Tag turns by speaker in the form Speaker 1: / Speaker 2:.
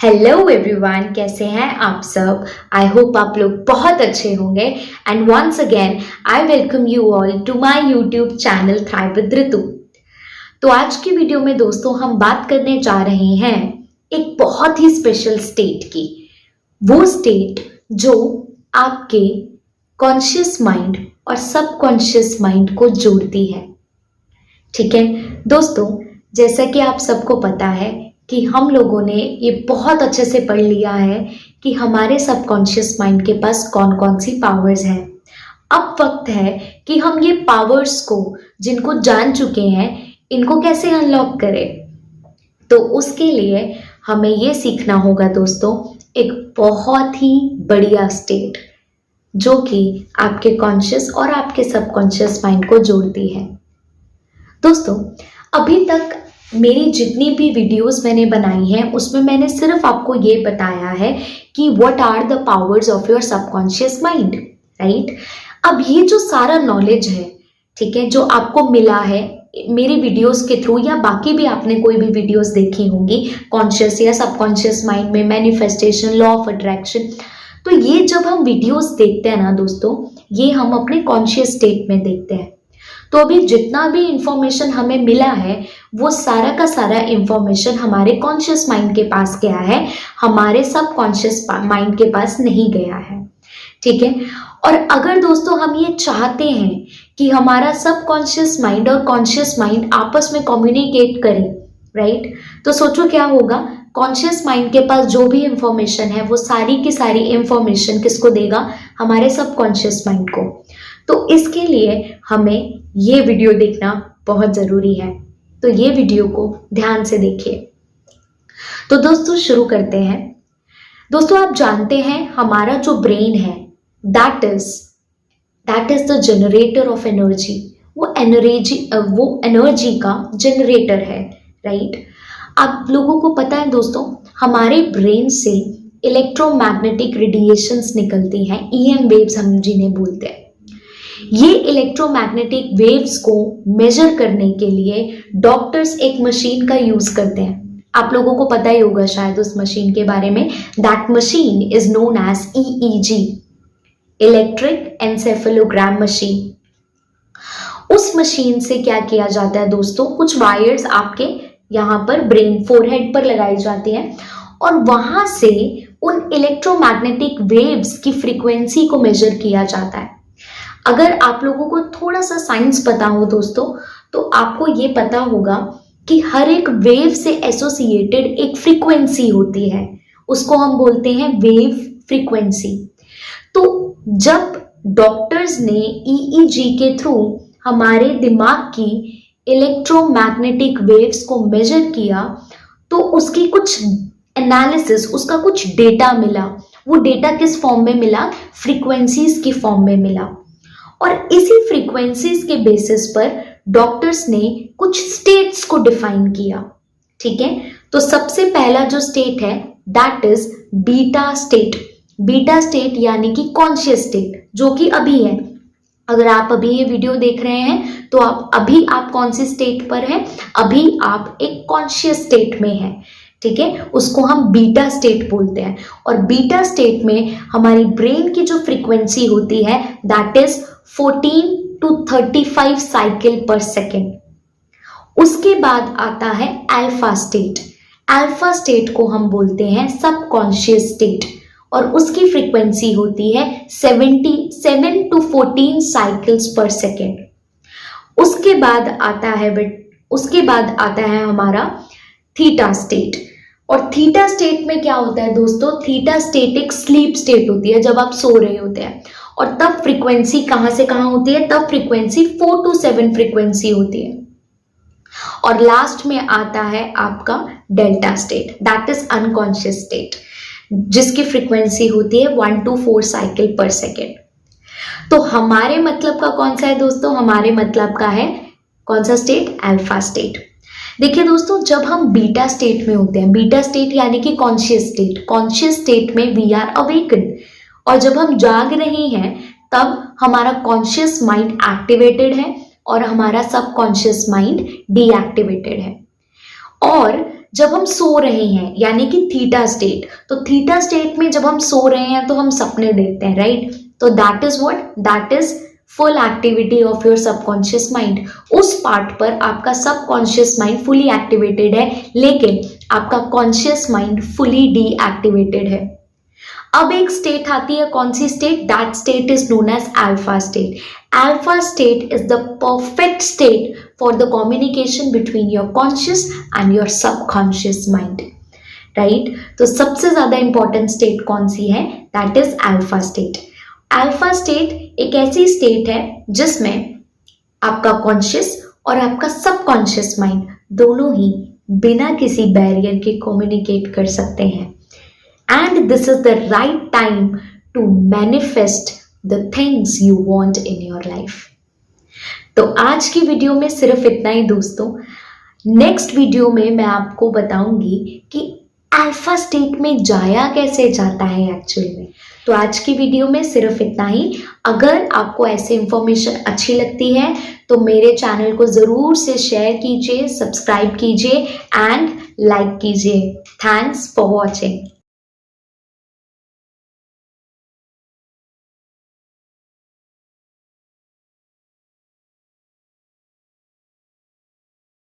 Speaker 1: Hello everyone, कैसे हैं आप सब। आई होप आप लोग बहुत अच्छे होंगे। And once again I welcome you all to my YouTube channel Thrive with Ritu. तो आज की वीडियो में दोस्तों हम बात करने जा रहे हैं एक बहुत ही स्पेशल स्टेट की। वो स्टेट जो आपके कॉन्शियस माइंड और सबकॉन्शियस माइंड को जोड़ती है। ठीक है दोस्तों, जैसा कि आप सबको पता है कि हम लोगों ने ये बहुत अच्छे से पढ़ लिया है कि हमारे सबकॉन्शियस माइंड के पास कौन कौन सी पावर्स हैं। अब वक्त है कि हम ये पावर्स को, जिनको जान चुके हैं, इनको कैसे अनलॉक करें। तो उसके लिए हमें ये सीखना होगा दोस्तों, एक बहुत ही बढ़िया स्टेट जो कि आपके कॉन्शियस और आपके सबकॉन्शियस माइंड को जोड़ती है। दोस्तों, अभी तक मेरी जितनी भी वीडियोस मैंने बनाई हैं उसमें मैंने सिर्फ आपको ये बताया है कि what are the powers of your subconscious mind, right. अब ये जो सारा नॉलेज है, ठीक है, जो आपको मिला है मेरी वीडियोस के थ्रू, या बाकी भी आपने कोई भी वीडियोस देखी होंगी कॉन्शियस या सबकॉन्शियस माइंड में, मैनिफेस्टेशन, लॉ ऑफ अट्रैक्शन, तो ये जब हम वीडियोस देखते हैं ना दोस्तों, ये हम अपने कॉन्शियस स्टेट में देखते हैं। तो अभी जितना भी इंफॉर्मेशन हमें मिला है वो सारा का सारा इंफॉर्मेशन हमारे कॉन्शियस माइंड के पास गया है, हमारे सबकॉन्शियस माइंड के पास नहीं गया है। ठीक है, और अगर दोस्तों हम ये चाहते हैं कि हमारा सबकॉन्शियस माइंड और कॉन्शियस माइंड आपस में कम्युनिकेट करें, राइट, तो सोचो क्या होगा। कॉन्शियस माइंड के पास जो भी इंफॉर्मेशन है वो सारी की सारी इंफॉर्मेशन किसको देगा? हमारे सबकॉन्शियस माइंड को। तो इसके लिए हमें ये वीडियो देखना बहुत जरूरी है, तो ये वीडियो को ध्यान से देखिए। तो दोस्तों शुरू करते हैं। दोस्तों, आप जानते हैं हमारा जो ब्रेन है that is the generator off energy. वो एनर्जी का जनरेटर है, राइट। आप लोगों को पता है दोस्तों, हमारे ब्रेन से इलेक्ट्रोमैग्नेटिक रेडिएशंस निकलती हैं, ईएम वेव्स हम जिन्हें बोलते हैं। ये इलेक्ट्रोमैग्नेटिक वेव्स को मेजर करने के लिए डॉक्टर्स एक मशीन का यूज करते हैं। आप लोगों को पता ही होगा शायद उस मशीन के बारे में। That machine is known as EEG, electric encephalogram machine. उस मशीन से क्या किया जाता है दोस्तों, कुछ वायर्स आपके यहाँ पर ब्रेन फोरहेड पर लगाई जाती है और वहां से उन इलेक्ट्रोमैग्नेटिक वेव्स की फ्रीक्वेंसी को मेजर किया जाता है। अगर आप लोगों को थोड़ा सा साइंस पता हो दोस्तों, तो आपको ये पता होगा कि हर एक वेव से एसोसिएटेड एक फ्रीक्वेंसी होती है, उसको हम बोलते हैं वेव फ्रीक्वेंसी। तो जब डॉक्टर्स ने EEG के थ्रू हमारे दिमाग की इलेक्ट्रोमैग्नेटिक वेव्स को मेजर किया, तो उसकी कुछ एनालिसिस, उसका कुछ डेटा मिला। वो डेटा किस फॉर्म में मिला? फ्रीक्वेंसीज की फॉर्म में मिला। और इसी फ्रीक्वेंसीज के बेसिस पर डॉक्टर्स ने कुछ स्टेट्स को डिफाइन किया। ठीक है, तो सबसे पहला जो स्टेट है that is beta state. Beta state यानी कि कॉन्शियस स्टेट, जो कि अभी है। अगर आप अभी ये वीडियो देख रहे हैं तो आप कौन सी स्टेट पर हैं? अभी आप एक कॉन्शियस स्टेट में हैं। ठीक है, उसको हम बीटा स्टेट बोलते हैं। और बीटा स्टेट में हमारी ब्रेन की जो फ्रीक्वेंसी होती है दैट इज 14 to 35 साइकिल पर सेकेंड। उसके बाद आता है अल्फा स्टेट। अल्फा स्टेट को हम बोलते हैं सबकॉन्शियस स्टेट और उसकी फ्रीक्वेंसी होती है 77 to 14 साइकिल्स पर सेकेंड। उसके बाद आता है हमारा थीटा स्टेट। और थीटा स्टेट में क्या होता है दोस्तों? थीटा स्टेट एक स्लीप स्टेट होती है, जब आप सो रहे होते हैं। और तब फ्रीक्वेंसी कहां से कहां होती है? तब फ्रीक्वेंसी 4 to 7 फ्रीक्वेंसी होती है। और लास्ट में आता है आपका delta state, that is unconscious state, जिसकी फ्रीक्वेंसी होती है 1 to 4 साइकिल पर सेकेंड। तो हमारे मतलब का कौन सा है दोस्तों? हमारे मतलब का है कौन सा स्टेट? Alpha state. देखिए दोस्तों, जब हम बीटा स्टेट में होते हैं, बीटा स्टेट यानी कि कॉन्शियस स्टेट, कॉन्शियस स्टेट में वी आर अवेकन। और जब हम जाग रहे हैं तब हमारा कॉन्शियस माइंड एक्टिवेटेड है और हमारा सबकॉन्शियस माइंड डीएक्टिवेटेड है। और जब हम सो रहे हैं यानी कि थीटा स्टेट, तो थीटा स्टेट में जब हम सो रहे हैं तो हम सपने देखते हैं, राइट? तो that is what, that is full activity of your subconscious mind. उस पार्ट पर आपका सबकॉन्शियस माइंड फुली एक्टिवेटेड है, लेकिन आपका कॉन्शियस माइंड फुली डीएक्टिवेटेड है। अब एक स्टेट आती है, कौन सी state? That state is known as alpha state. Alpha state is the perfect state for the communication between your conscious and your subconscious mind, right? तो सबसे ज्यादा इंपॉर्टेंट स्टेट कौन सी है? That is alpha state. Alpha state एक ऐसी state है जिसमें आपका कॉन्शियस और आपका सबकॉन्शियस माइंड दोनों ही बिना किसी बैरियर के कम्युनिकेट कर सकते हैं। And this is the right time to manifest the things you want in your life. तो आज की वीडियो में सिर्फ इतना ही दोस्तों। नेक्स्ट वीडियो में मैं आपको बताऊंगी कि अल्फा स्टेट में जाया कैसे जाता है एक्चुअल में। तो आज की वीडियो में सिर्फ इतना ही। अगर आपको ऐसे इंफॉर्मेशन अच्छी लगती है तो मेरे चैनल को ज़रूर से शेयर कीजिए, सब्सक्राइब कीजिए एंड लाइक कीजिए। Thanks for watching.